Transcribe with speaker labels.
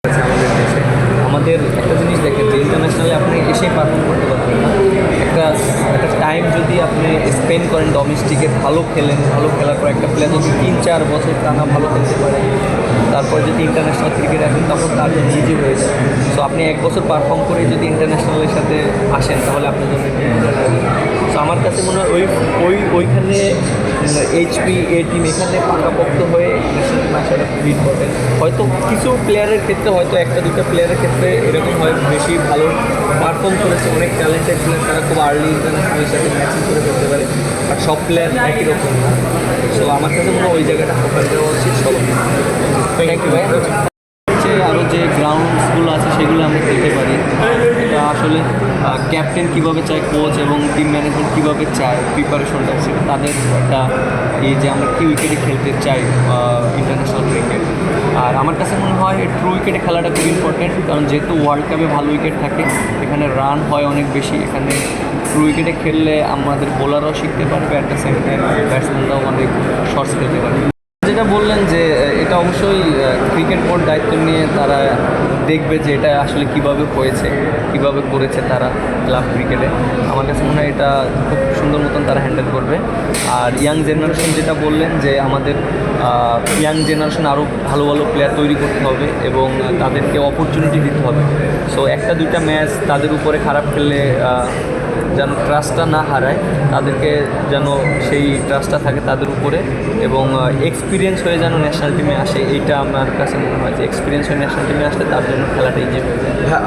Speaker 1: আছে আমাদের দেশে। আমাদের একটা জিনিস দেখেন যে ইন্টারন্যাশনালি আপনি এসেই পারফর্ম করতে পারবেন না। একটা একটা টাইম যদি আপনি স্পেন্ড করেন ডোমেস্টিকে, ভালো খেলেন, ভালো খেলার পর একটা প্লেয়ার যদি 3-4 বছর টানা ভালো খেলতে পারে, তারপর যদি ইন্টারন্যাশনাল ক্রিকেট আসেন তখন তার জন্য ইজি হয়ে যায়। সো আপনি 1 বছর পারফর্ম করে যদি ইন্টারন্যাশনালের সাথে আসেন তাহলে আপনার জন্য সো আমার কাছে মনে হয় ওইখানে এইচপি এ টিম এখানে পাকাপোক্ত হয়ে ন্যাশনাল টিম আসাটা খুবই ইম্পর্টেন্ট। হয়তো কিছু প্লেয়ারের ক্ষেত্রে, হয়তো 1-2টা প্লেয়ারের ক্ষেত্রে এরকম হয় বেশি ভালো পারফর্ম করেছে, অনেক ট্যালেন্টেড প্লেয়ার, তারা খুব আর্লি ইন্টারন্যাশনালের সাথে ম্যাচিং করে ফেলতে পারে, বাট সব প্লেয়ার একই রকম না। সো আমার কাছে মনে হয় ওই জায়গাটা ফোকাস দেওয়া উচিত সবার। থ্যাংক ইউ ভাই। আরও যে গ্রাউন্ডসগুলো আছে সেগুলো আমরা খেলতে পারি। এটা আসলে ক্যাপ্টেন কীভাবে চায়, কোচ এবং টিম ম্যানেজমেন্ট কীভাবে চায়, প্রিপারেশনটা সেটা তাদের একটা এই যে আমরা কি উইকেটে খেলতে চাই ইন্টারন্যাশনাল ক্রিকেট। আর আমার কাছে মনে হয় ট্রু উইকেটে খেলাটা খুব ইম্পর্টেন্ট, কারণ যেহেতু ওয়ার্ল্ড কাপে ভালো উইকেট থাকে, এখানে রান হয় অনেক বেশি। এখানে ট্রু উইকেটে খেললে আমাদের বোলাররাও শিখতে পারবে, অ্যাট দ্য সেম টাইম ব্যাটসম্যানরাও অনেক শর্টস খেলতে পারবে। যেটা বললেন যে এটা অবশ্যই ক্রিকেট বোর্ড দায়িত্ব নিয়ে তারা দেখবে যে এটা আসলে কিভাবে হয়েছে, কিভাবে করেছে তারা ক্লাব ক্রিকেটে। আমার কাছে মনে হয় এটা খুব সুন্দর মতন তারা হ্যান্ডেল করবে। আর ইয়াং জেনারেশন যেটা বললেন যে আমাদের ইয়াং জেনারেশন আরও ভালো ভালো প্লেয়ার তৈরি করতে হবে এবং তাদেরকে অপরচুনিটি দিতে হবে। সো 1-2টা ম্যাচ তাদের উপরে খারাপ খেললে যেন ট্রাস্টটা না হারায়, তাদেরকে যেন সেই ট্রাস্টটা থাকে তাদের উপরে, এবং এক্সপিরিয়েন্স হয়ে যেন ন্যাশনাল টিমে আসে। এইটা আমার কাছে মনে হয় যে এক্সপিরিয়েন্স হয়ে ন্যাশনাল টিমে আসলে তার জন্য খেলাটা ইজি হয়ে যায়।